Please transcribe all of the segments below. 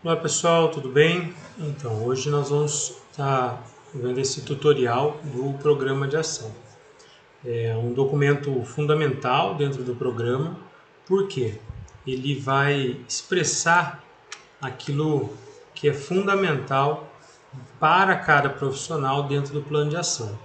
Olá pessoal, tudo bem? Então, hoje nós vamos estar vendo esse tutorial do programa de ação. É um documento fundamental dentro do programa, porque ele vai expressar aquilo que é fundamental para cada profissional dentro do plano de ação.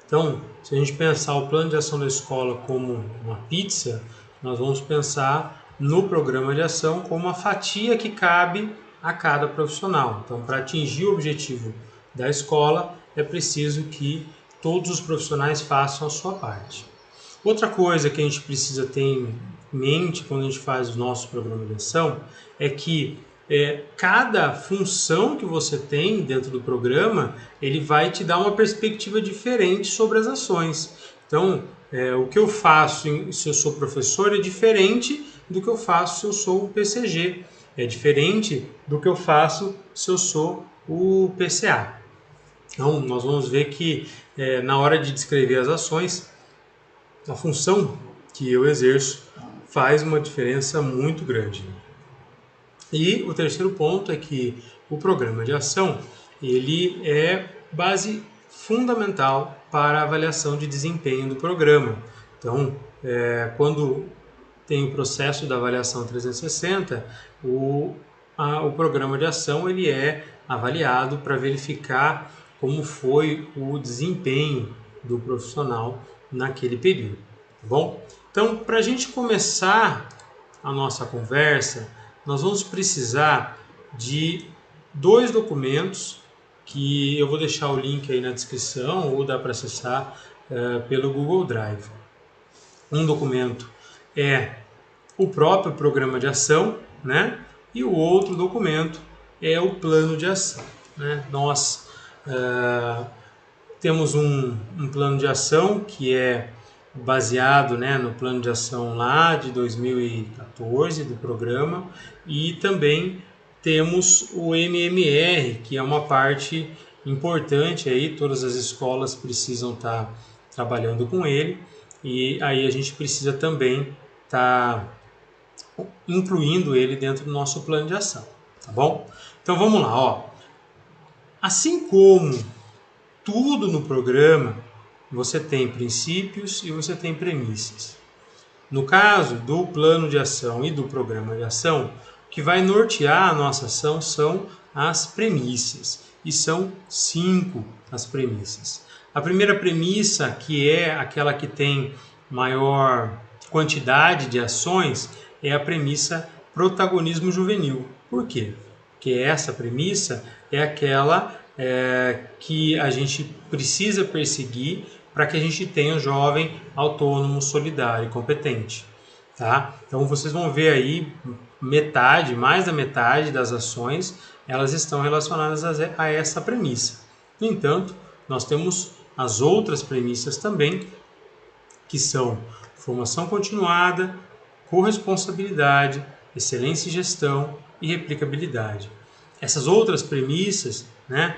Então, se a gente pensar o plano de ação da escola como uma pizza, nós vamos pensar no programa de ação como uma fatia que cabe a cada profissional. Então, para atingir o objetivo da escola, é preciso que todos os profissionais façam a sua parte. Outra coisa que a gente precisa ter em mente quando a gente faz o nosso programa de ação é que cada função que você tem dentro do programa, ele vai te dar uma perspectiva diferente sobre as ações. Então, o que eu faço se eu sou professor é diferente do que eu faço se eu sou o PCG. É diferente do que eu faço se eu sou o PCA. Então, nós vamos ver que na hora de descrever as ações, a função que eu exerço faz uma diferença muito grande. E o terceiro ponto é que o programa de ação ele é base fundamental para a avaliação de desempenho do programa. Então, quando tem o processo da avaliação 360, o programa de ação ele é avaliado para verificar como foi o desempenho do profissional naquele período, tá bom? Então, para a gente começar a nossa conversa, nós vamos precisar de dois documentos que eu vou deixar o link aí na descrição ou dá para acessar pelo Google Drive. Um documento é o próprio programa de ação, né? E o outro documento é o plano de ação, né? Nós temos um plano de ação que é baseado, né, no plano de ação lá de 2014 do programa, e também temos o MMR, que é uma parte importante aí, todas as escolas precisam estar trabalhando com ele, e aí a gente precisa também estar incluindo ele dentro do nosso plano de ação, tá bom? Então vamos lá, ó. Assim como tudo no programa, você tem princípios e você tem premissas. No caso do plano de ação e do programa de ação, o que vai nortear a nossa ação são as premissas. E são 5 as premissas. A primeira premissa, que é aquela que tem maior quantidade de ações, é a premissa protagonismo juvenil. Por quê? Porque essa premissa é aquela que a gente precisa perseguir para que a gente tenha um jovem autônomo, solidário e competente. Tá? Então vocês vão ver aí mais da metade das ações, elas estão relacionadas a essa premissa. No entanto, nós temos as outras premissas também, que são formação continuada, corresponsabilidade, excelência em gestão e replicabilidade. Essas outras premissas, né,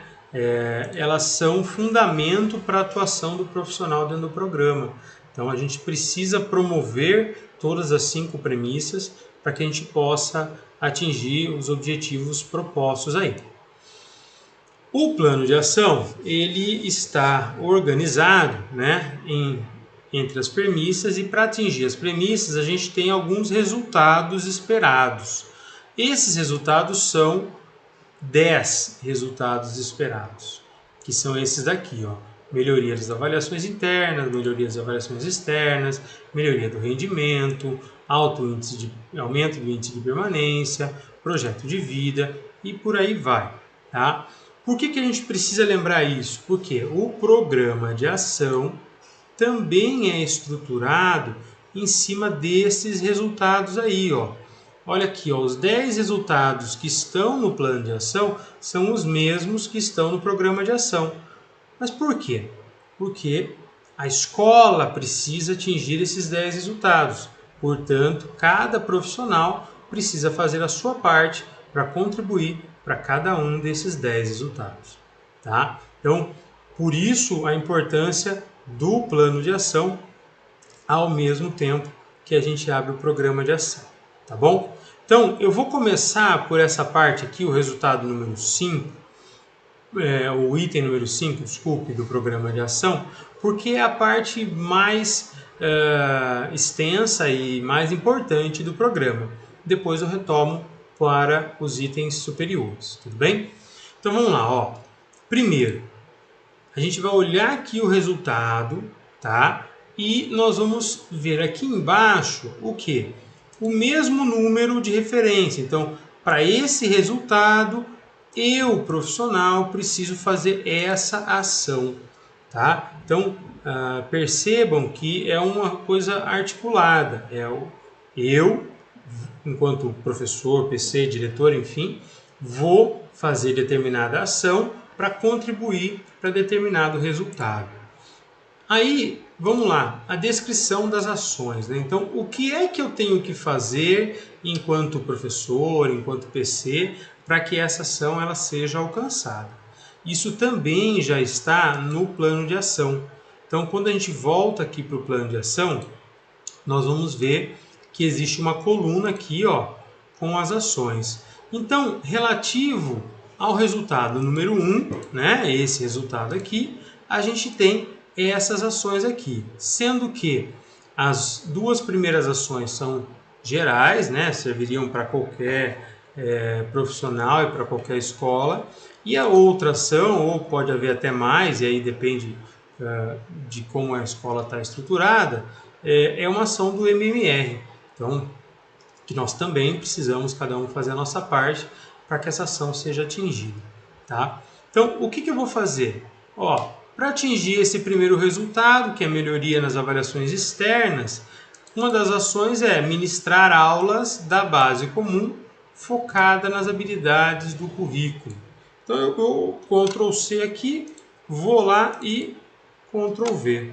elas são fundamento para a atuação do profissional dentro do programa. Então a gente precisa promover todas as 5 premissas para que a gente possa atingir os objetivos propostos aí. O plano de ação ele está organizado, né, entre as premissas, e para atingir as premissas a gente tem alguns resultados esperados. Esses resultados são 10 resultados esperados, que são esses daqui, ó. Melhoria das avaliações internas, melhoria das avaliações externas, melhoria do rendimento, aumento do índice de permanência, projeto de vida e por aí vai, tá? Por que a gente precisa lembrar isso? Porque o programa de ação também é estruturado em cima desses resultados aí, ó. Olha aqui, ó, os 10 resultados que estão no plano de ação são os mesmos que estão no programa de ação. Mas por quê? Porque a escola precisa atingir esses 10 resultados. Portanto, cada profissional precisa fazer a sua parte para contribuir para cada um desses 10 resultados. Tá? Então, por isso a importância do plano de ação ao mesmo tempo que a gente abre o programa de ação. Tá bom? Então, eu vou começar por essa parte aqui, o resultado número 5, o item número 5, desculpe, do programa de ação, porque é a parte mais extensa e mais importante do programa. Depois eu retomo para os itens superiores, tudo bem? Então vamos lá, ó. Primeiro, a gente vai olhar aqui o resultado, tá? E nós vamos ver aqui embaixo o que? O mesmo número de referência. Então, para esse resultado, eu, profissional, preciso fazer essa ação, tá? Então, percebam que é uma coisa articulada. Eu, enquanto professor, PC, diretor, enfim, vou fazer determinada ação para contribuir para determinado resultado. Aí, vamos lá, a descrição das ações, né? Então, o que é que eu tenho que fazer enquanto professor, enquanto PC, para que essa ação ela seja alcançada? Isso também já está no plano de ação. Então, quando a gente volta aqui para o plano de ação, nós vamos ver que existe uma coluna aqui, ó, com as ações. Então, relativo ao resultado número 1, né, esse resultado aqui, a gente tem essas ações aqui, sendo que as duas primeiras ações são gerais, né, serviriam para qualquer profissional e para qualquer escola, e a outra ação, ou pode haver até mais, e aí depende de como a escola está estruturada, é uma ação do MMR. Então, que nós também precisamos cada um fazer a nossa parte para que essa ação seja atingida, tá? Então, o que eu vou fazer? Ó, para atingir esse primeiro resultado, que é a melhoria nas avaliações externas, uma das ações é ministrar aulas da base comum focada nas habilidades do currículo. Então, eu dou Ctrl C aqui, vou lá e Ctrl V.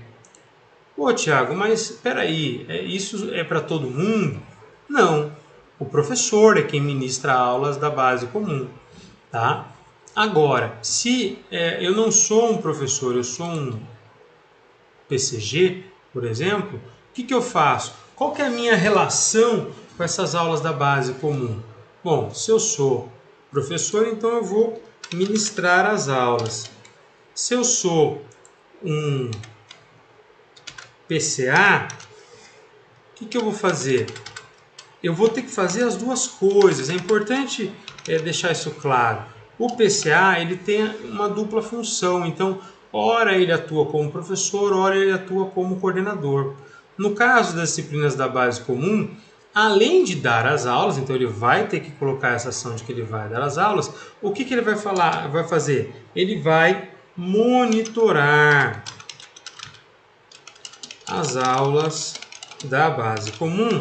Pô, Thiago, mas espera aí, isso é para todo mundo? Não, o professor é quem ministra aulas da base comum, tá? Agora, se eu não sou um professor, eu sou um PCG, por exemplo, o que eu faço? Qual que é a minha relação com essas aulas da base comum? Bom, se eu sou professor, então eu vou ministrar as aulas. Se eu sou um PCA, o que eu vou fazer? Eu vou ter que fazer as duas coisas. É importante deixar isso claro. O PCA ele tem uma dupla função. Então, ora ele atua como professor, ora ele atua como coordenador. No caso das disciplinas da base comum, além de dar as aulas, então ele vai ter que colocar essa ação de que ele vai dar as aulas, o que ele vai fazer? Ele vai monitorar as aulas da base comum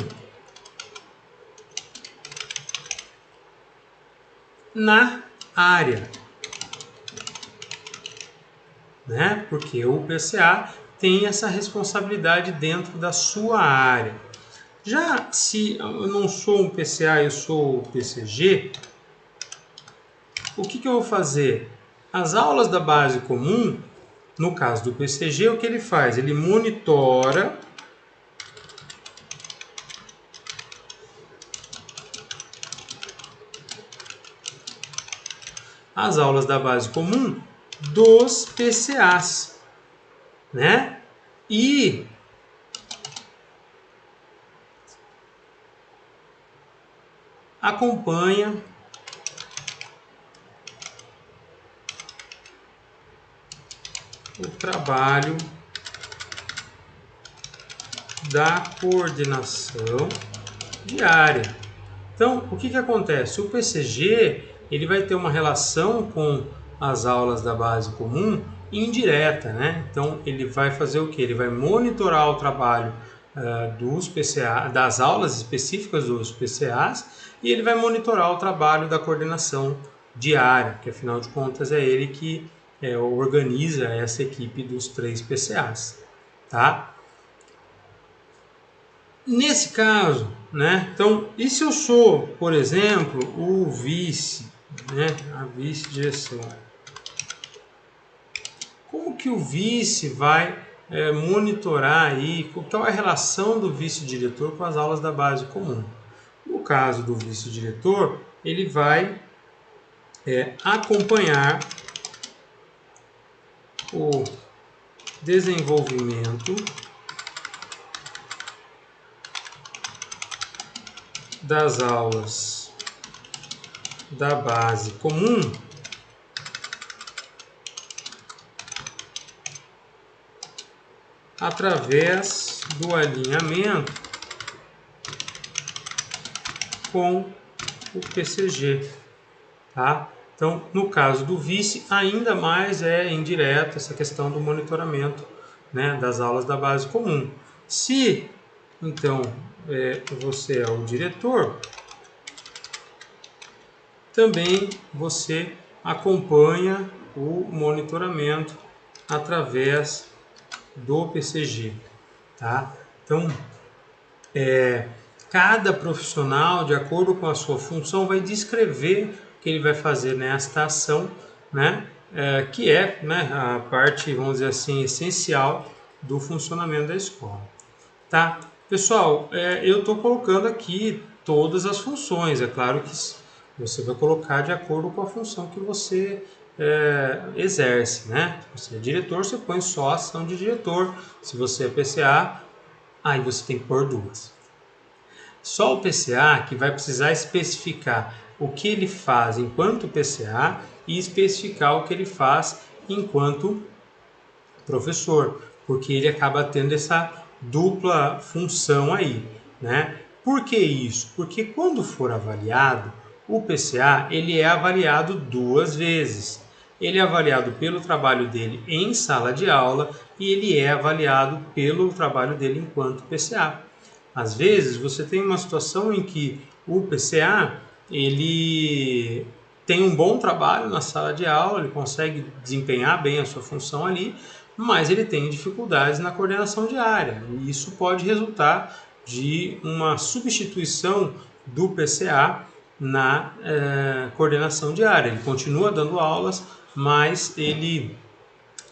na área, né? Porque o PCA tem essa responsabilidade dentro da sua área. Já se eu não sou um PCA, eu sou o PCG, o que eu vou fazer? As aulas da base comum, no caso do PCG, o que ele faz? Ele monitora as aulas da base comum dos PCAs, né? E acompanha o trabalho da coordenação diária. Então, o que acontece? O PCG ele vai ter uma relação com as aulas da base comum indireta, né? Então, ele vai fazer o que? Ele vai monitorar o trabalho dos PCA, das aulas específicas dos PCAs, e ele vai monitorar o trabalho da coordenação diária, que afinal de contas é ele que organiza essa equipe dos 3 PCAs, tá? Nesse caso, né? Então, e se eu sou, por exemplo, o vice, né? A vice-direção? Como que o vice vai monitorar aí? Qual é a relação do vice-diretor com as aulas da base comum? no caso do vice-diretor, ele vai acompanhar o desenvolvimento das aulas da base comum através do alinhamento com o PCG, tá? Então, no caso do vice, ainda mais é indireto essa questão do monitoramento, né, das aulas da base comum. Se, então, você é o diretor, também você acompanha o monitoramento através do PCG, tá? Então, cada profissional, de acordo com a sua função, vai descrever o que ele vai fazer nesta ação, né? Que é, né, a parte, vamos dizer assim, essencial do funcionamento da escola. Tá? Pessoal, eu estou colocando aqui todas as funções. É claro que você vai colocar de acordo com a função que você exerce, né? Se você é diretor, você põe só a ação de diretor. Se você é PCA, aí você tem que pôr duas. Só o PCA que vai precisar especificar o que ele faz enquanto PCA e especificar o que ele faz enquanto professor, porque ele acaba tendo essa dupla função aí, né? Por que isso? Porque quando for avaliado, o PCA ele é avaliado duas vezes. Ele é avaliado pelo trabalho dele em sala de aula e ele é avaliado pelo trabalho dele enquanto PCA. Às vezes você tem uma situação em que o PCA ele tem um bom trabalho na sala de aula, ele consegue desempenhar bem a sua função ali, mas ele tem dificuldades na coordenação diária. E isso pode resultar de uma substituição do PCA na coordenação diária. Ele continua dando aulas, mas ele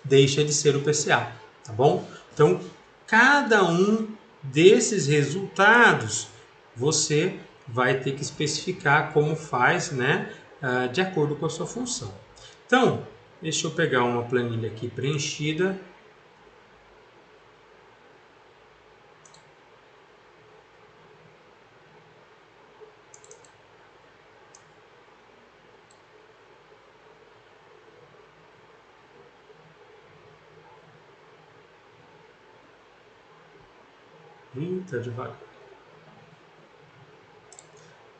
deixa de ser o PCA, tá bom? Então, cada um desses resultados você vai ter que especificar como faz, né, de acordo com a sua função. Então, deixa eu pegar uma planilha aqui preenchida. Eita, devagar.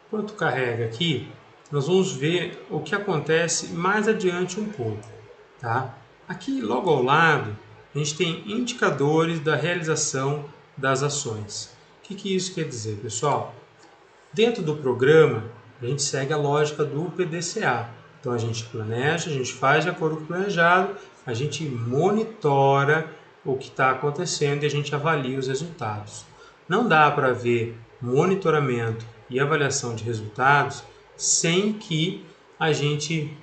Enquanto carrega aqui, nós vamos ver o que acontece mais adiante um pouco, tá? Aqui, logo ao lado, a gente tem indicadores da realização das ações. O que isso quer dizer, pessoal? Dentro do programa, a gente segue a lógica do PDCA. Então, a gente planeja, a gente faz de acordo com o planejado, a gente monitora o que está acontecendo e a gente avalia os resultados. Não dá para ver monitoramento e avaliação de resultados sem que a gente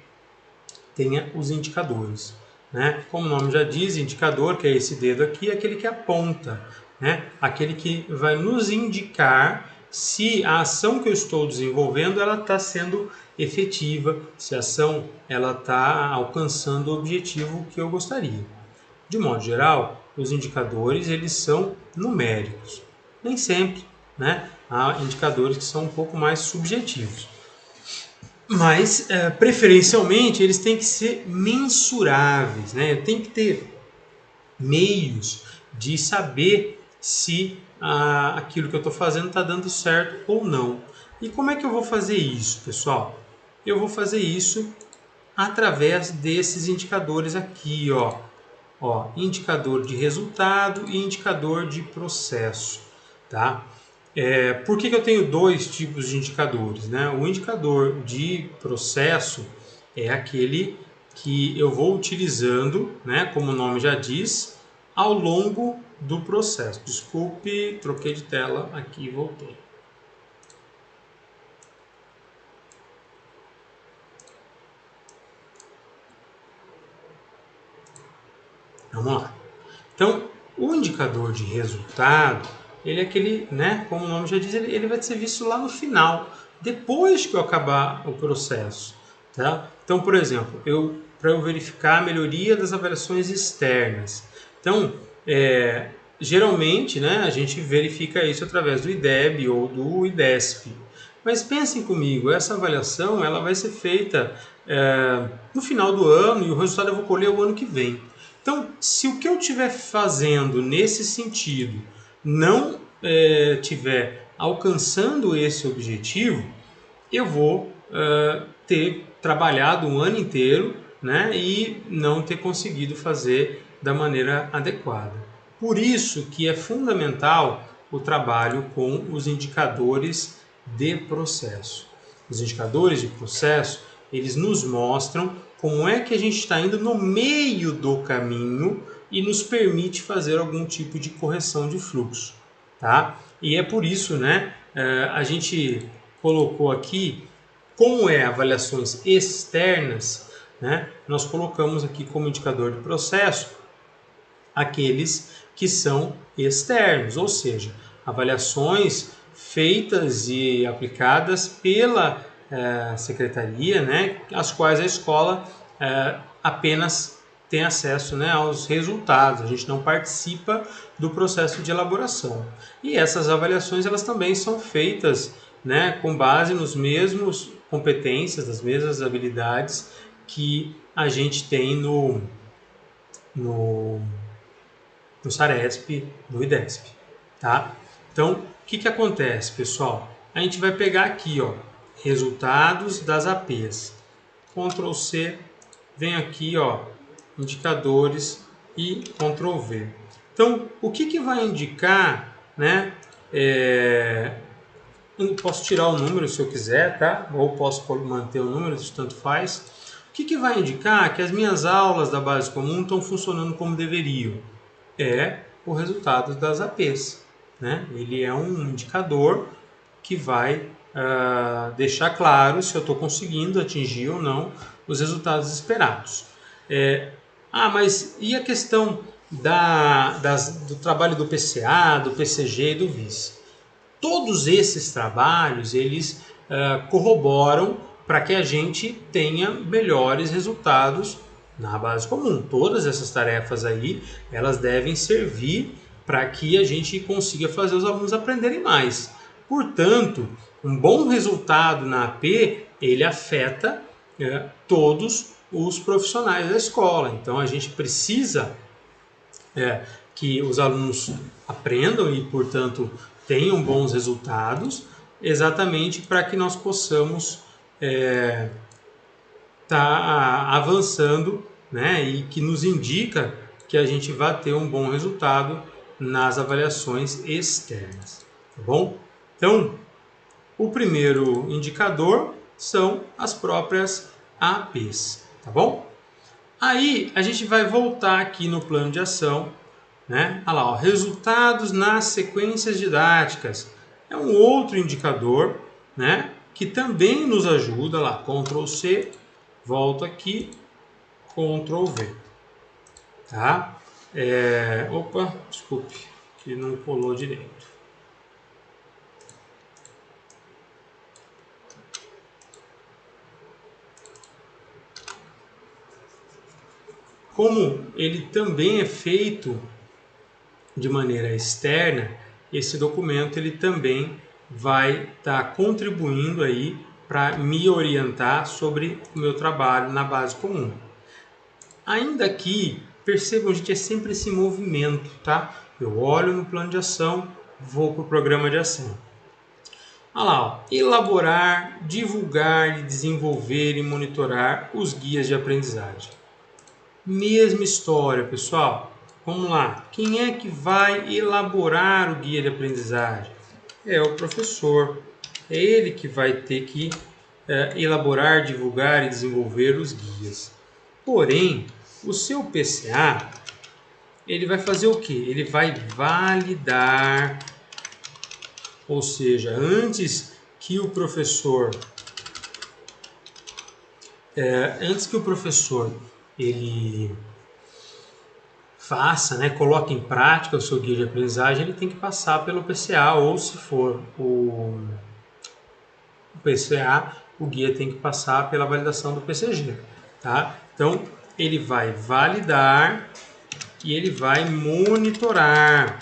tenha os indicadores, né? Como o nome já diz, indicador, que é esse dedo aqui, é aquele que aponta, né? Aquele que vai nos indicar se a ação que eu estou desenvolvendo ela está sendo efetiva, se a ação ela está alcançando o objetivo que eu gostaria. De modo geral, os indicadores eles são numéricos. Nem sempre, né? Há indicadores que são um pouco mais subjetivos. Mas, preferencialmente, eles têm que ser mensuráveis, né? Eu tenho que ter meios de saber se aquilo que eu estou fazendo está dando certo ou não. E como é que eu vou fazer isso, pessoal? Eu vou fazer isso através desses indicadores aqui, ó. Indicador de resultado e indicador de processo, tá? Por que eu tenho dois tipos de indicadores, né? O indicador de processo é aquele que eu vou utilizando, né, como o nome já diz, ao longo do processo. Desculpe, troquei de tela aqui e voltei. Vamos lá. Então, o indicador de resultado ele é aquele, né, como o nome já diz, ele vai ser visto lá no final, depois que eu acabar o processo. Tá? Então, por exemplo, para eu verificar a melhoria das avaliações externas. Então, geralmente, né, a gente verifica isso através do IDEB ou do IDESP. Mas pensem comigo, essa avaliação ela vai ser feita no final do ano e o resultado eu vou colher o ano que vem. Então, se o que eu estiver fazendo nesse sentido não estiver alcançando esse objetivo, eu vou ter trabalhado um ano inteiro, né, e não ter conseguido fazer da maneira adequada. Por isso que é fundamental o trabalho com os indicadores de processo. Os indicadores de processo, eles nos mostram como é que a gente está indo no meio do caminho e nos permite fazer algum tipo de correção de fluxo. Tá? E é por isso, né, a gente colocou aqui como é avaliações externas, né, nós colocamos aqui como indicador de processo aqueles que são externos, ou seja, avaliações feitas e aplicadas pela secretaria, né, as quais a escola apenas tem acesso, né, aos resultados, a gente não participa do processo de elaboração. E essas avaliações elas também são feitas, né, com base nos mesmos competências, nas mesmas habilidades que a gente tem no Saresp, no IDESP, tá? Então, o que acontece, pessoal? A gente vai pegar aqui, ó, resultados das APs. Ctrl C, vem aqui, ó, indicadores e Ctrl V. Então, o que vai indicar, né? Eu posso tirar o número se eu quiser, tá? Ou posso manter o número, isso tanto faz. O que vai indicar que as minhas aulas da base comum estão funcionando como deveriam? É o resultado das APs, né? Ele é um indicador que vai deixar claro se eu estou conseguindo atingir ou não os resultados esperados. Mas e a questão do trabalho do PCA, do PCG e do VIS? Todos esses trabalhos eles corroboram para que a gente tenha melhores resultados na base comum. Todas essas tarefas aí, elas devem servir para que a gente consiga fazer os alunos aprenderem mais. Portanto, um bom resultado na AP, ele afeta todos os profissionais da escola. Então, a gente precisa que os alunos aprendam e, portanto, tenham bons resultados, exatamente para que nós possamos avançando, né, e que nos indica que a gente vai ter um bom resultado nas avaliações externas, tá bom? Então, o primeiro indicador são as próprias APs, tá bom? Aí a gente vai voltar aqui no plano de ação, né? Olha lá, ó, resultados nas sequências didáticas. É um outro indicador, né, que também nos ajuda lá, Ctrl C, volto aqui, Ctrl V, tá? Opa, desculpe, que não colou direito. Como ele também é feito de maneira externa, esse documento ele também vai estar contribuindo aí para me orientar sobre o meu trabalho na base comum. Ainda aqui, percebam, gente, é sempre esse movimento, tá? Eu olho no plano de ação, vou para o programa de ação. Olha lá, ó, elaborar, divulgar, desenvolver e monitorar os guias de aprendizagem. Mesma história, pessoal. Vamos lá. Quem é que vai elaborar o guia de aprendizagem? É o professor. É ele que vai ter que elaborar, divulgar e desenvolver os guias. Porém, o seu PCA, ele vai fazer o quê? Ele vai validar, ou seja, antes que o professor ele faça, né, coloque em prática o seu guia de aprendizagem, ele tem que passar pelo PCA, ou se for o PCA, o guia tem que passar pela validação do PCG, tá? Então, ele vai validar e ele vai monitorar.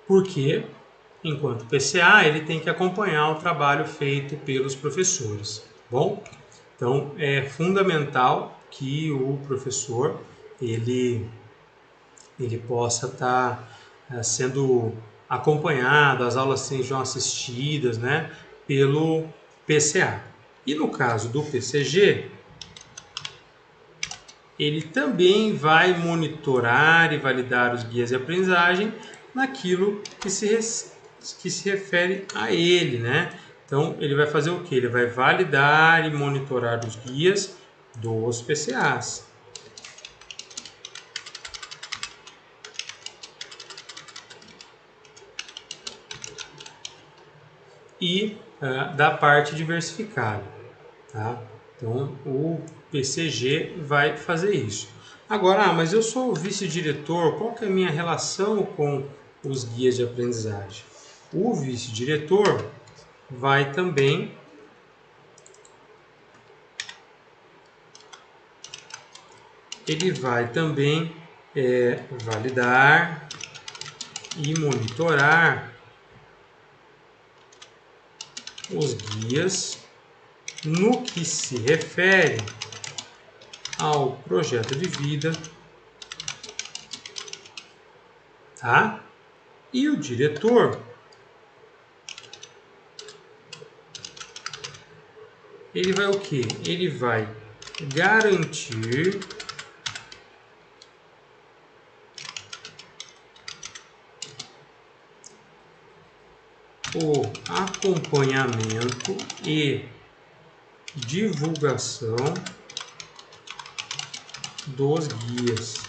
Porque, enquanto PCA, ele tem que acompanhar o trabalho feito pelos professores, bom? Então, é fundamental que o professor ele possa estar sendo acompanhado, as aulas sejam assistidas, né, pelo PCA. E no caso do PCG, ele também vai monitorar e validar os guias de aprendizagem naquilo que se refere a ele, né? Então, ele vai fazer o que? Ele vai validar e monitorar os guias dos PCAs. E da parte diversificada, tá? Então, o PCG vai fazer isso. Agora, mas eu sou o vice-diretor, qual que é a minha relação com os guias de aprendizagem? O vice-diretor vai também validar e monitorar os guias no que se refere ao projeto de vida, tá? E o diretor ele vai o quê? Ele vai garantir o acompanhamento e divulgação dos guias.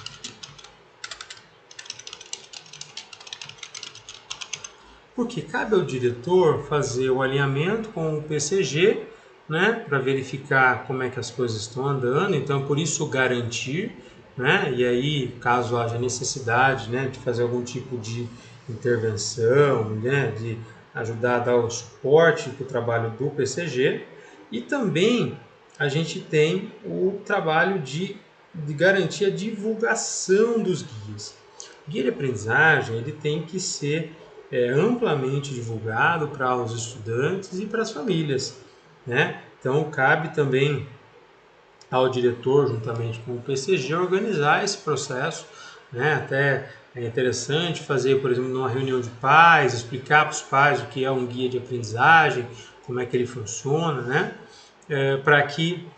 Porque cabe ao diretor fazer o alinhamento com o PCG, né, para verificar como é que as coisas estão andando, então por isso garantir, né, e aí caso haja necessidade, né, de fazer algum tipo de intervenção, né, de ajudar a dar o suporte para o trabalho do PCG, e também a gente tem o trabalho de garantir a divulgação dos guias. O guia de aprendizagem ele tem que ser amplamente divulgado para os estudantes e para as famílias, né? Então cabe também ao diretor, juntamente com o PCG, organizar esse processo, né? Até é interessante fazer, por exemplo, numa reunião de pais, explicar para os pais o que é um guia de aprendizagem, como é que ele funciona, né? Para que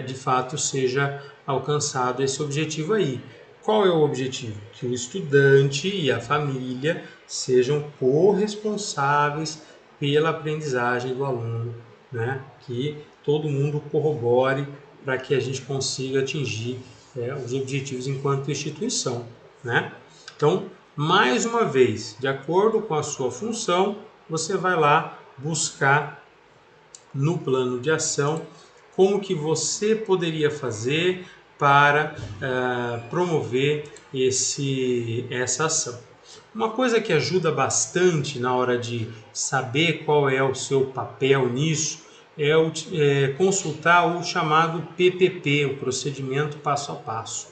de fato seja alcançado esse objetivo aí. Qual é o objetivo? Que o estudante e a família sejam corresponsáveis pela aprendizagem do aluno, né? Que todo mundo corrobore para que a gente consiga atingir os objetivos enquanto instituição, né? Então, mais uma vez, de acordo com a sua função, você vai lá buscar no plano de ação como que você poderia fazer para promover essa ação. Uma coisa que ajuda bastante na hora de saber qual é o seu papel nisso é consultar o chamado PPP, o procedimento passo a passo.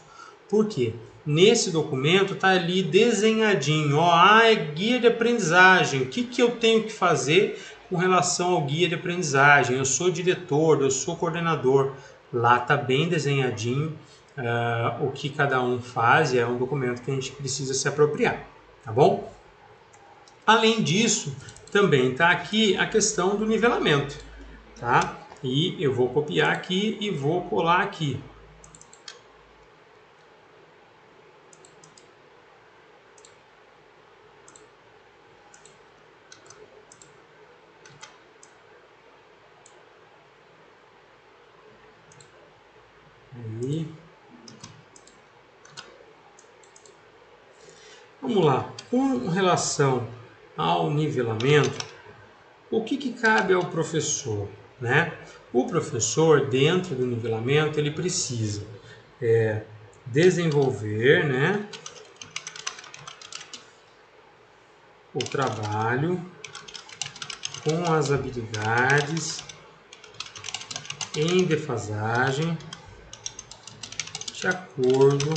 Por quê? Nesse documento está ali desenhadinho, ó, é guia de aprendizagem, o que eu tenho que fazer com relação ao guia de aprendizagem, eu sou diretor, eu sou coordenador, lá está bem desenhadinho o que cada um faz e é um documento que a gente precisa se apropriar, tá bom? Além disso, também está aqui a questão do nivelamento, tá? E eu vou copiar aqui e vou colar aqui. Aí. Vamos lá. Com relação ao nivelamento, O que cabe ao professor, né? O professor, dentro do nivelamento, ele precisa desenvolver, né, o trabalho com as habilidades em defasagem de acordo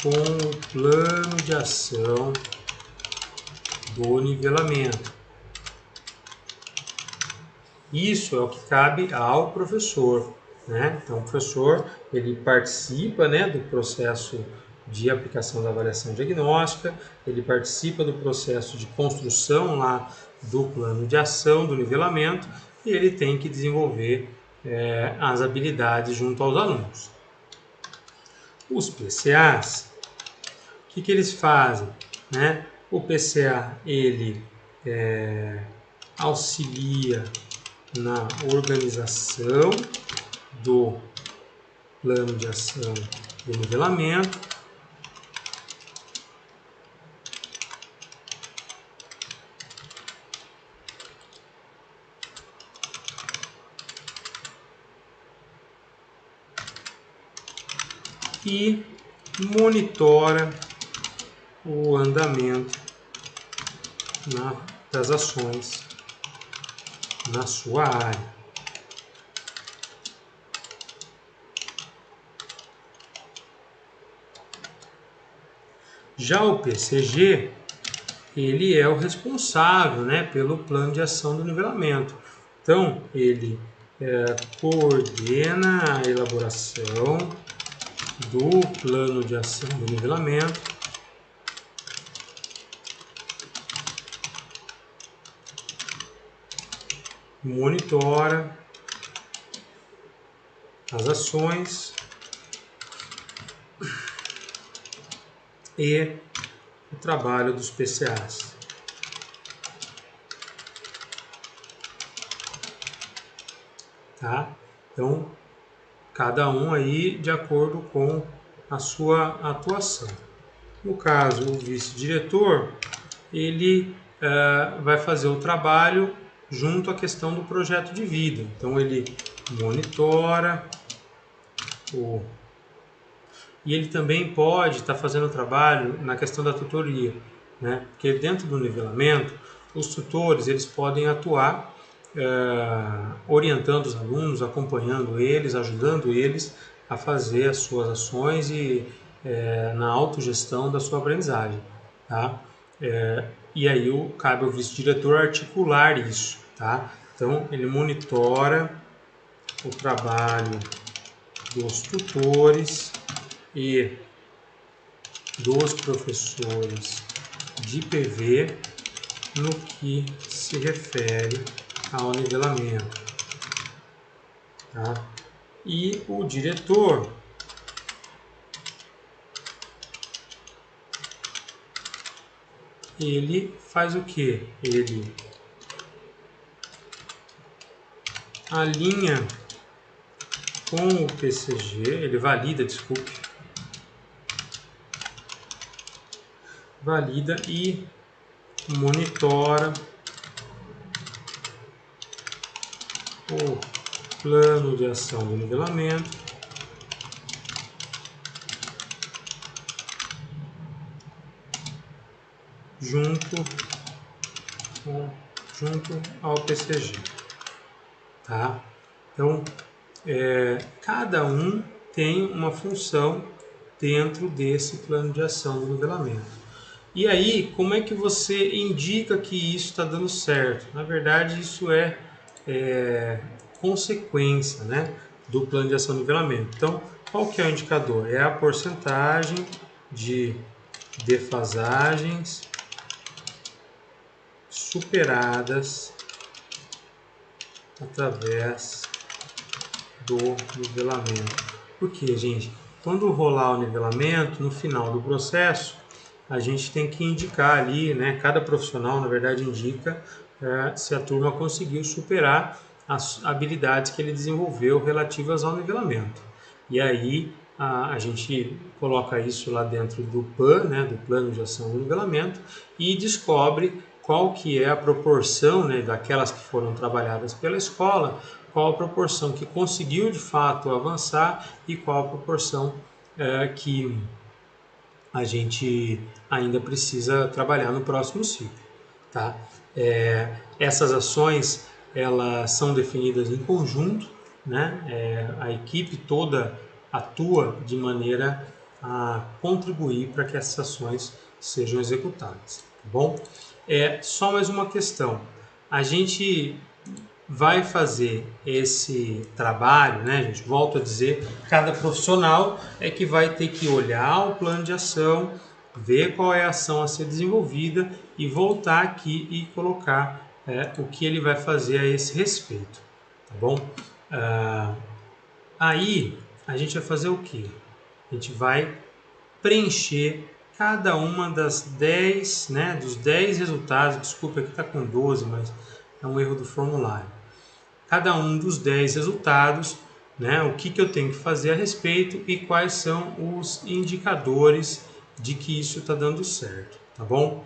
com o plano de ação do nivelamento. Isso é o que cabe ao professor, né? Então, o professor ele participa, né, do processo de aplicação da avaliação diagnóstica, ele participa do processo de construção lá do plano de ação do nivelamento e ele tem que desenvolver as habilidades junto aos alunos. Os PCAs, o que eles fazem, né? O PCA ele auxilia na organização do plano de ação do nivelamento, e monitora o andamento das ações na sua área. Já o PCG, ele é o responsável, né, pelo plano de ação do nivelamento. Então, ele coordena a elaboração do plano de ação do nivelamento, monitora as ações e o trabalho dos PCAs. Tá? Então, cada um aí de acordo com a sua atuação. No caso, o vice-diretor, ele vai fazer o trabalho junto à questão do projeto de vida. Então, ele monitora e ele também pode estar fazendo trabalho na questão da tutoria, né? Porque dentro do nivelamento, os tutores eles podem atuar orientando os alunos, acompanhando eles, ajudando eles a fazer as suas ações e na autogestão da sua aprendizagem, tá? E aí cabe ao vice-diretor articular isso, tá? Então ele monitora o trabalho dos tutores e dos professores de PV no que se refere ao nivelamento, tá? E o diretor ele faz o que? Ele alinha com o PCG, ele valida, valida e monitora o plano de ação do nivelamento junto ao PCG, tá? Então, cada um tem uma função dentro desse plano de ação do nivelamento. E aí, como é que você indica que isso está dando certo? Na verdade, isso é consequência, né, do plano de ação do nivelamento. Então, qual que é o indicador? É a porcentagem de defasagens superadas através do nivelamento. Por quê, gente? Quando rolar o nivelamento, no final do processo, a gente tem que indicar ali, né? Cada profissional, na verdade, indica se a turma conseguiu superar as habilidades que ele desenvolveu relativas ao nivelamento. E aí a gente coloca isso lá dentro do PAN, né? Do Plano de Ação do Nivelamento, e descobre qual que é a proporção, né, daquelas que foram trabalhadas pela escola, qual a proporção que conseguiu de fato avançar e qual a proporção que a gente ainda precisa trabalhar no próximo ciclo. Tá? Essas ações elas são definidas em conjunto, né? A equipe toda atua de maneira a contribuir para que essas ações sejam executadas. Tá bom? Só mais uma questão. A gente vai fazer esse trabalho, né, gente? Volto a dizer, cada profissional é que vai ter que olhar o plano de ação, ver qual é a ação a ser desenvolvida e voltar aqui e colocar o que ele vai fazer a esse respeito, tá bom? Aí a gente vai fazer o que? A gente vai preencher cada uma das 10, né, dos 10 resultados, desculpa, aqui está com 12, mas é um erro do formulário. Cada um dos 10 resultados, né, o que eu tenho que fazer a respeito e quais são os indicadores de que isso está dando certo, tá bom?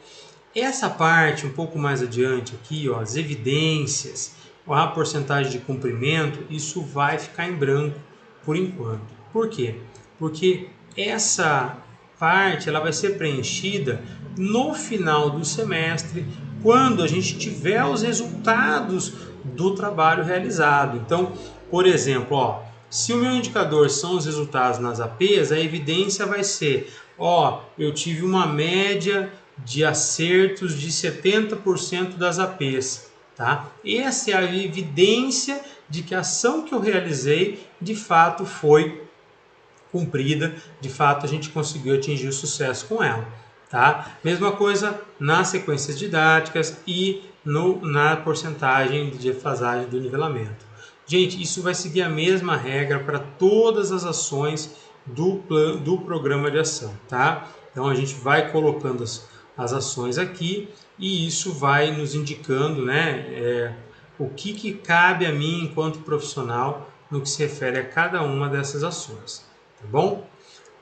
Essa parte um pouco mais adiante aqui, ó, as evidências, a porcentagem de cumprimento, isso vai ficar em branco por enquanto. Por quê? Porque essa parte ela vai ser preenchida no final do semestre, quando a gente tiver os resultados do trabalho realizado. Então, por exemplo, ó, se o meu indicador são os resultados nas APs, a evidência vai ser, ó, eu tive uma média de acertos de 70% das APs. Tá? Essa é a evidência de que a ação que eu realizei de fato foi cumprida, de fato a gente conseguiu atingir o sucesso com ela. Tá? Mesma coisa nas sequências didáticas e na porcentagem de defasagem do nivelamento. Gente, isso vai seguir a mesma regra para todas as ações do programa de ação. Tá? Então a gente vai colocando as ações aqui e isso vai nos indicando, né, o que cabe a mim enquanto profissional no que se refere a cada uma dessas ações. Tá bom?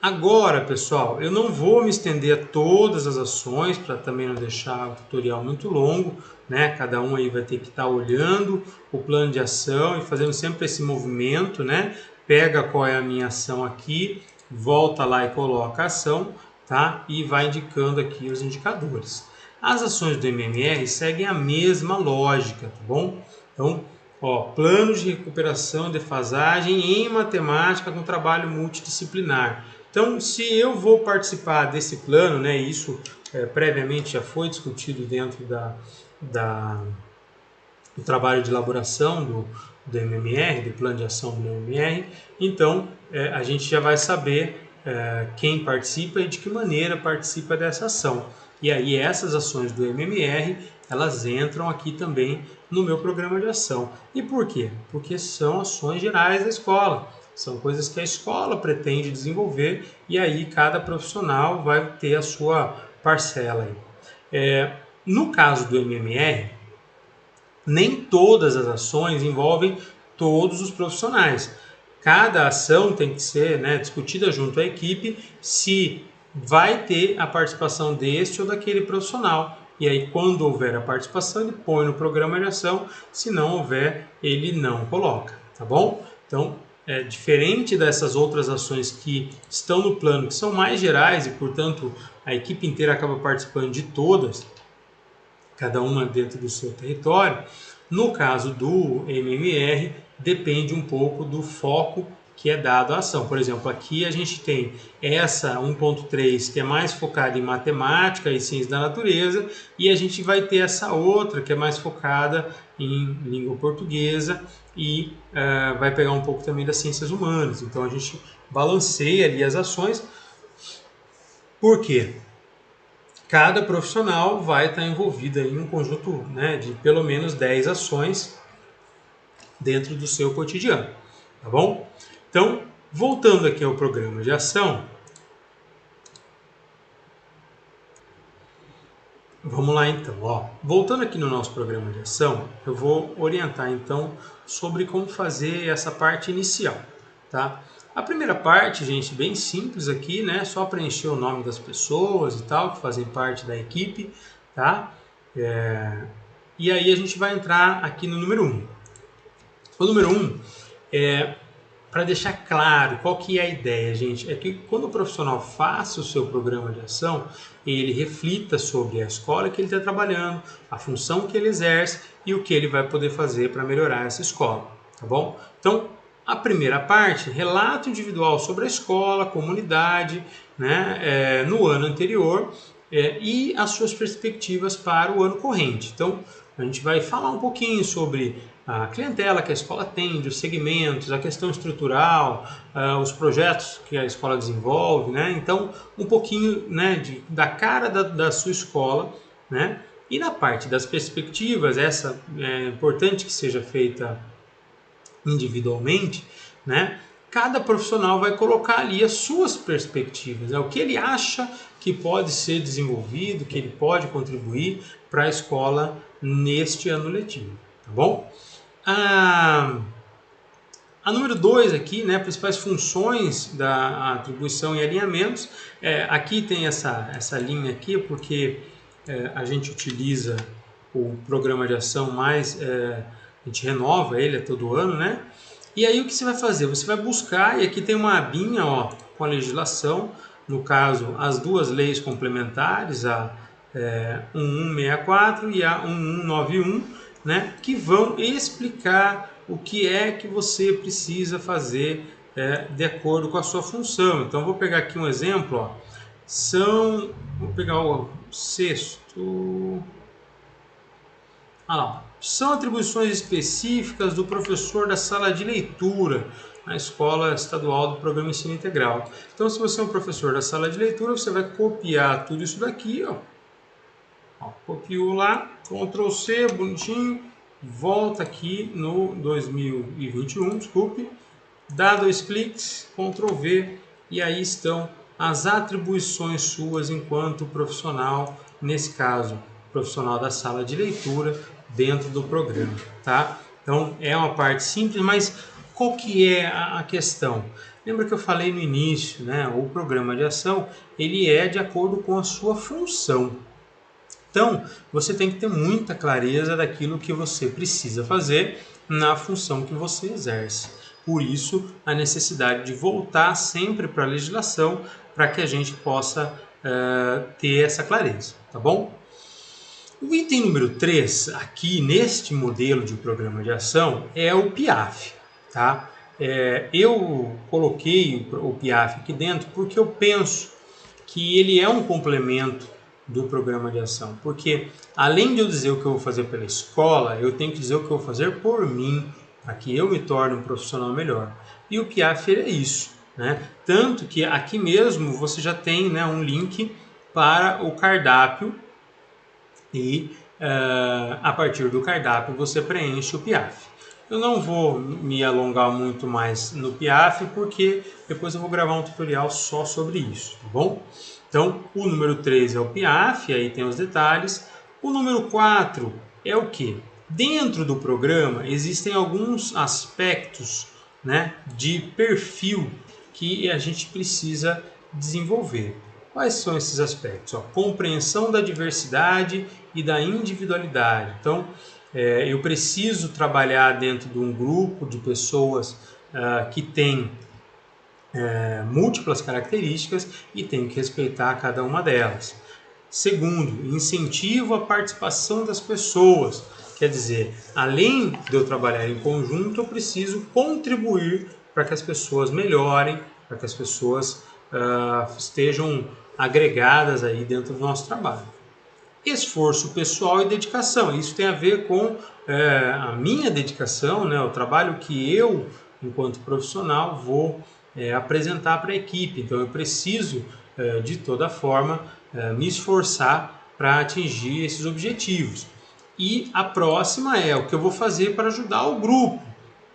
Agora, pessoal, eu não vou me estender a todas as ações para também não deixar o tutorial muito longo, né? Cada um aí vai ter que estar olhando o plano de ação e fazendo sempre esse movimento, né? Pega qual é a minha ação aqui, volta lá e coloca a ação, tá? E vai indicando aqui os indicadores. As ações do MMR seguem a mesma lógica, tá bom? Então, ó, planos de recuperação e defasagem em matemática com trabalho multidisciplinar. Então, se eu vou participar desse plano, né, isso previamente já foi discutido dentro do trabalho de elaboração do MMR, do plano de ação do MMR, então a gente já vai saber quem participa e de que maneira participa dessa ação. E aí essas ações do MMR, elas entram aqui também no meu programa de ação. E por quê? Porque são ações gerais da escola. São coisas que a escola pretende desenvolver e aí cada profissional vai ter a sua parcela aí. No caso do MMR, nem todas as ações envolvem todos os profissionais. Cada ação tem que ser, né, discutida junto à equipe se vai ter a participação deste ou daquele profissional. E aí, quando houver a participação, ele põe no programa de ação. Se não houver, ele não coloca, tá bom? Então, diferente dessas outras ações que estão no plano, que são mais gerais e, portanto, a equipe inteira acaba participando de todas, cada uma dentro do seu território. No caso do MMR, depende um pouco do foco que é dado à ação. Por exemplo, aqui a gente tem essa 1.3 que é mais focada em matemática e ciência da natureza, e a gente vai ter essa outra que é mais focada em língua portuguesa e vai pegar um pouco também das ciências humanas. Então a gente balanceia ali as ações. Por quê? Cada profissional vai estar envolvido em um conjunto, né, de pelo menos 10 ações dentro do seu cotidiano, tá bom? Então, voltando aqui ao programa de ação, vamos lá então, ó. Voltando aqui no nosso programa de ação, eu vou orientar então sobre como fazer essa parte inicial, tá? A primeira parte, gente, bem simples aqui, né? Só preencher o nome das pessoas e tal, que fazem parte da equipe, tá? E aí a gente vai entrar aqui no número 1. O número 1 é para deixar claro qual que é a ideia, gente, é que quando o profissional faça o seu programa de ação, ele reflita sobre a escola que ele está trabalhando, a função que ele exerce e o que ele vai poder fazer para melhorar essa escola, tá bom? Então, a primeira parte, relato individual sobre a escola, comunidade, né, no ano anterior e as suas perspectivas para o ano corrente. Então, a gente vai falar um pouquinho sobre a clientela que a escola atende, os segmentos, a questão estrutural, os projetos que a escola desenvolve, né? Então, um pouquinho, né, da cara da sua escola, né? E na parte das perspectivas, essa é importante que seja feita individualmente, né? Cada profissional vai colocar ali as suas perspectivas, né? O que ele acha que pode ser desenvolvido, que ele pode contribuir para a escola neste ano letivo, tá bom? A número 2 aqui, né, principais funções da atribuição e alinhamentos. Aqui tem essa linha aqui porque a gente utiliza o programa de ação, mas a gente renova ele a todo ano, né? E aí o que você vai fazer? Você vai buscar, e aqui tem uma abinha, ó, com a legislação, no caso as duas leis complementares, a 1164 e a 1191, né, que vão explicar o que é que você precisa fazer de acordo com a sua função. Então vou pegar aqui um exemplo, ó. Vou pegar o sexto. São atribuições específicas do professor da sala de leitura na escola estadual do programa Ensino Integral. Então, se você é um professor da sala de leitura, você vai copiar tudo isso daqui, ó. Copiou lá, Ctrl C, bonitinho, volta aqui no 2021, desculpe, dá 2 cliques, Ctrl V, e aí estão as atribuições suas enquanto profissional, nesse caso, profissional da sala de leitura, dentro do programa, tá? Então, é uma parte simples, mas qual que é a questão? Lembra que eu falei no início, né? O programa de ação, ele é de acordo com a sua função. Então, você tem que ter muita clareza daquilo que você precisa fazer na função que você exerce. Por isso, a necessidade de voltar sempre para a legislação para que a gente possa ter essa clareza, tá bom? O item número 3, aqui neste modelo de programa de ação, é o PIAF, tá? Eu coloquei o PIAF aqui dentro porque eu penso que ele é um complemento do programa de ação, porque além de eu dizer o que eu vou fazer pela escola, eu tenho que dizer o que eu vou fazer por mim, para que eu me torne um profissional melhor. E o PIAF é isso, né? Tanto que aqui mesmo você já tem, né, um link para o cardápio e a partir do cardápio você preenche o PIAF. Eu não vou me alongar muito mais no PIAF porque depois eu vou gravar um tutorial só sobre isso, tá bom? Então, o número 3 é o PIAF, aí tem os detalhes. O número 4 é o que? Dentro do programa existem alguns aspectos, né, de perfil que a gente precisa desenvolver. Quais são esses aspectos? Compreensão da diversidade e da individualidade. Então, eu preciso trabalhar dentro de um grupo de pessoas que têm múltiplas características e tenho que respeitar cada uma delas. Segundo, incentivo a participação das pessoas. Quer dizer, além de eu trabalhar em conjunto, eu preciso contribuir para que as pessoas melhorem, para que as pessoas estejam agregadas aí dentro do nosso trabalho. Esforço pessoal e dedicação. Isso tem a ver com a minha dedicação, né, o trabalho que eu, enquanto profissional, vou apresentar para a equipe. Então eu preciso, de toda forma, me esforçar para atingir esses objetivos. E a próxima é o que eu vou fazer para ajudar o grupo,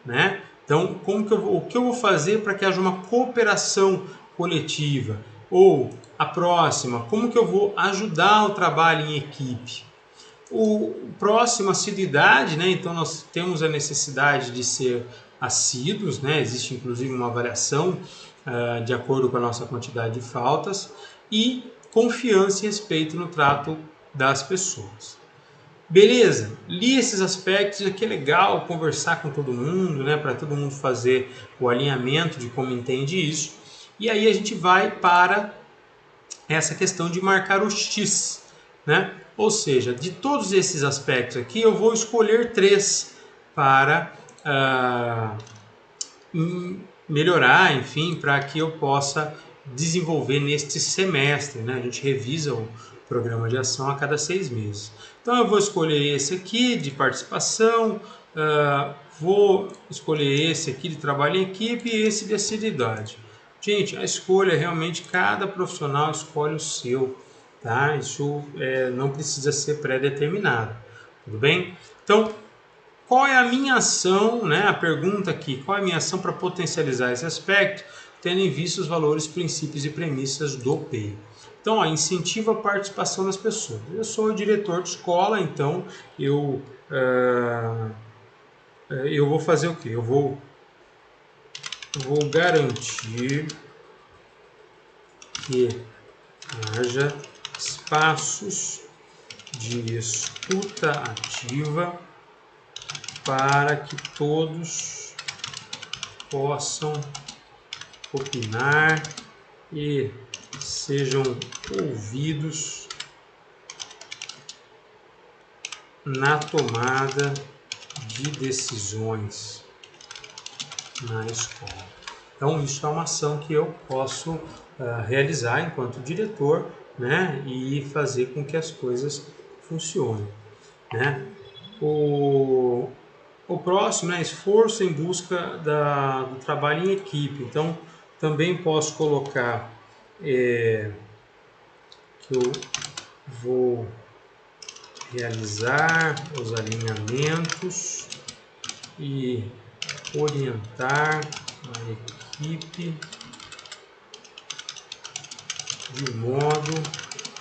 né? Então, o que eu vou fazer para que haja uma cooperação coletiva? Ou a próxima, como que eu vou ajudar o trabalho em equipe? O próximo, assiduidade, né? Então nós temos a necessidade de ser assíduos, né? Existe inclusive uma avaliação de acordo com a nossa quantidade de faltas, e confiança e respeito no trato das pessoas. Beleza, li esses aspectos, aqui é legal conversar com todo mundo, né, para todo mundo fazer o alinhamento de como entende isso. E aí a gente vai para essa questão de marcar o X, né? Ou seja, de todos esses aspectos aqui, eu vou escolher 3 para melhorar, enfim, para que eu possa desenvolver neste semestre, né? A gente revisa o programa de ação a cada 6 meses. Então eu vou escolher esse aqui de participação, vou escolher esse aqui de trabalho em equipe e esse de assiduidade. Gente, a escolha realmente cada profissional escolhe o seu, tá? Isso não precisa ser pré-determinado, tudo bem? Então, qual é a minha ação, né? A pergunta aqui, qual é a minha ação para potencializar esse aspecto, tendo em vista os valores, princípios e premissas do PEI? Então, ó, incentiva a participação das pessoas. Eu sou o diretor de escola, então eu vou fazer o quê? Eu vou garantir que haja espaços de escuta ativa para que todos possam opinar e sejam ouvidos na tomada de decisões na escola. Então, isso é uma ação que eu posso realizar enquanto diretor, né, e fazer com que as coisas funcionem, né? O próximo, né, esforço em busca do trabalho em equipe. Então, também posso colocar que eu vou realizar os alinhamentos e orientar a equipe de modo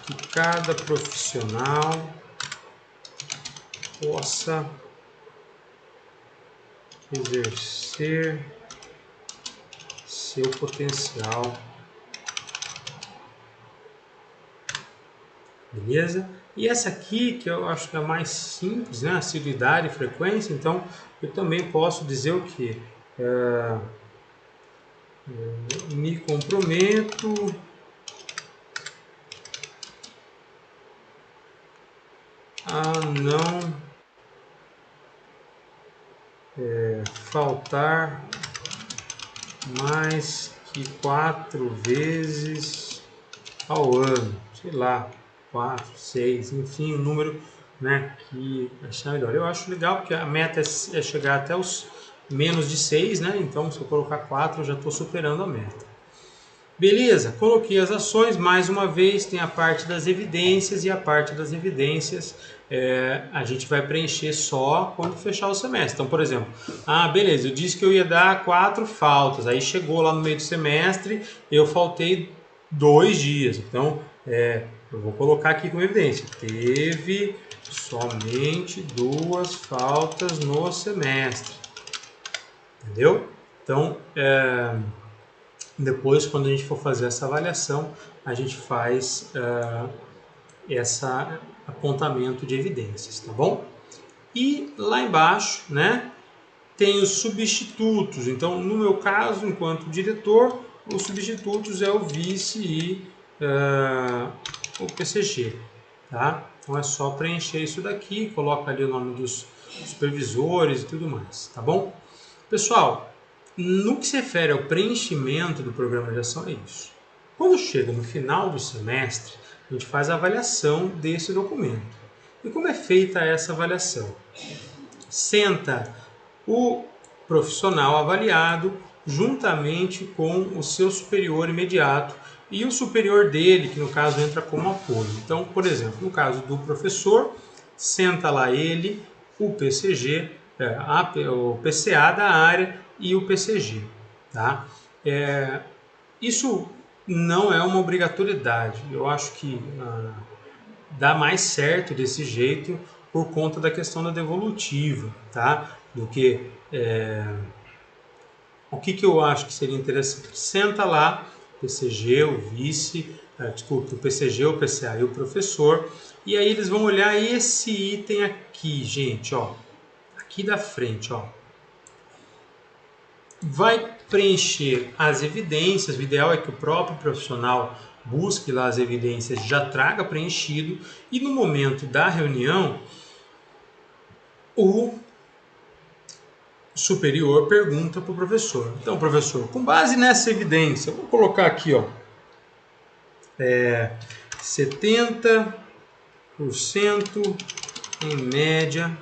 que cada profissional possa exercer seu potencial. Beleza? E essa aqui, que eu acho que é a mais simples, né? Assiduidade e frequência, então eu também posso dizer o que? Me comprometo a não faltar mais que 4 vezes ao ano, sei lá, 4, 6, enfim, o número, né, que achar melhor. Eu acho legal porque a meta é chegar até os menos de 6, né? Então, se eu colocar 4, eu já estou superando a meta. Beleza, coloquei as ações, mais uma vez tem a parte das evidências, e a parte das evidências a gente vai preencher só quando fechar o semestre. Então, por exemplo, beleza, eu disse que eu ia dar 4 faltas, aí chegou lá no meio do semestre, eu faltei 2 dias, então eu vou colocar aqui como evidência, teve somente 2 faltas no semestre, entendeu? Então, depois, quando a gente for fazer essa avaliação, a gente faz esse apontamento de evidências, tá bom? E lá embaixo, né, tem os substitutos. Então, no meu caso, enquanto diretor, os substitutos é o vice e o PCG, tá? Então é só preencher isso daqui, coloca ali o nome dos supervisores e tudo mais, tá bom? Pessoal, no que se refere ao preenchimento do programa de ação, é isso. Quando chega no final do semestre, a gente faz a avaliação desse documento. E como é feita essa avaliação? Senta o profissional avaliado juntamente com o seu superior imediato e o superior dele, que no caso entra como apoio. Então, por exemplo, no caso do professor, senta lá ele, o PCG, o PCA da área e o PCG. Tá? Isso não é uma obrigatoriedade. Eu acho que dá mais certo desse jeito por conta da questão da devolutiva, tá? Do que o que eu acho que seria interessante. Senta lá, PCG, o vice, desculpe, o PCG, o PCA e o professor. E aí eles vão olhar esse item aqui, gente, ó, aqui da frente, ó. Vai preencher as evidências. O ideal é que o próprio profissional busque lá as evidências, já traga preenchido, e no momento da reunião o superior pergunta para o professor. Então, professor, com base nessa evidência, eu vou colocar aqui, ó, 70% em média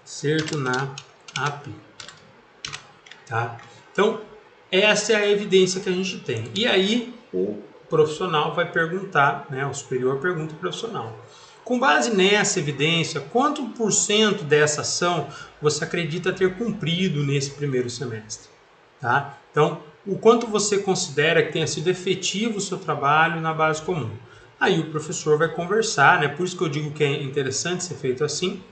acerto na AP. Tá? Então, essa é a evidência que a gente tem. E aí, o profissional vai perguntar, né, o superior pergunta ao profissional. Com base nessa evidência, quanto por cento dessa ação você acredita ter cumprido nesse primeiro semestre? Tá? Então, o quanto você considera que tenha sido efetivo o seu trabalho na base comum? Aí o professor vai conversar, né? Por isso que eu digo que é interessante ser feito assim,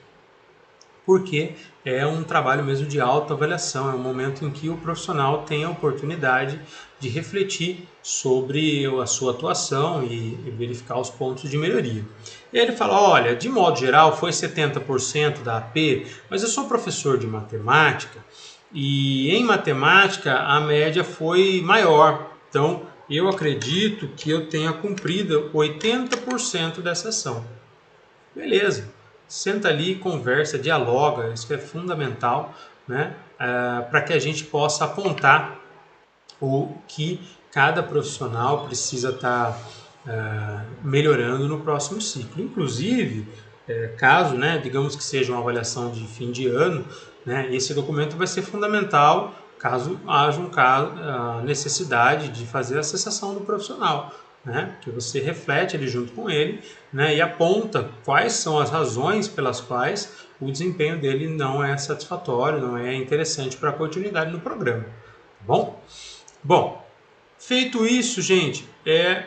porque é um trabalho mesmo de autoavaliação, é um momento em que o profissional tem a oportunidade de refletir sobre a sua atuação e verificar os pontos de melhoria. E aí ele fala, olha, de modo geral foi 70% da AP, mas eu sou professor de matemática e em matemática a média foi maior, então eu acredito que eu tenha cumprido 80% dessa ação. Beleza. Senta ali, conversa, dialoga, isso é fundamental, né? Para que a gente possa apontar o que cada profissional precisa estar melhorando no próximo ciclo. Inclusive, caso, né, digamos que seja uma avaliação de fim de ano, né, esse documento vai ser fundamental caso haja a necessidade de fazer a cessação do profissional. Né, que você reflete ali junto com ele, né, e aponta quais são as razões pelas quais o desempenho dele não é satisfatório, não é interessante para a continuidade no programa. Tá bom? Bom, feito isso, gente, é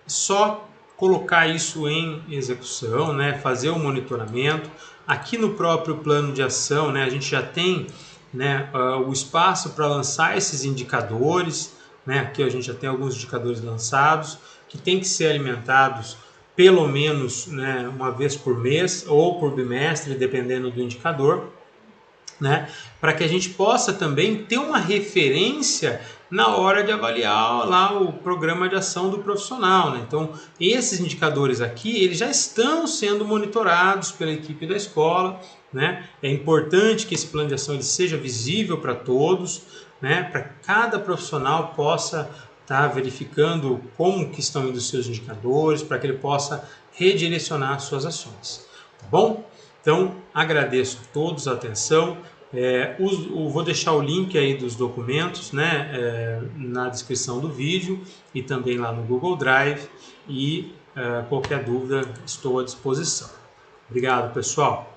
só colocar isso em execução, né, fazer o monitoramento. Aqui no próprio plano de ação, né, a gente já tem, né, o espaço para lançar esses indicadores. Né? Aqui a gente já tem alguns indicadores lançados que tem que ser alimentados pelo menos, né, uma vez por mês ou por bimestre, dependendo do indicador, né, para que a gente possa também ter uma referência na hora de avaliar lá o programa de ação do profissional. Né? Então, esses indicadores aqui, eles já estão sendo monitorados pela equipe da escola. Né? É importante que esse plano de ação ele seja visível para todos, né? Para que cada profissional possa estar verificando como que estão indo os seus indicadores, para que ele possa redirecionar suas ações. Tá bom? Então, agradeço a todos a atenção. Vou deixar o link aí dos documentos, né, na descrição do vídeo e também lá no Google Drive. E qualquer dúvida, estou à disposição. Obrigado, pessoal.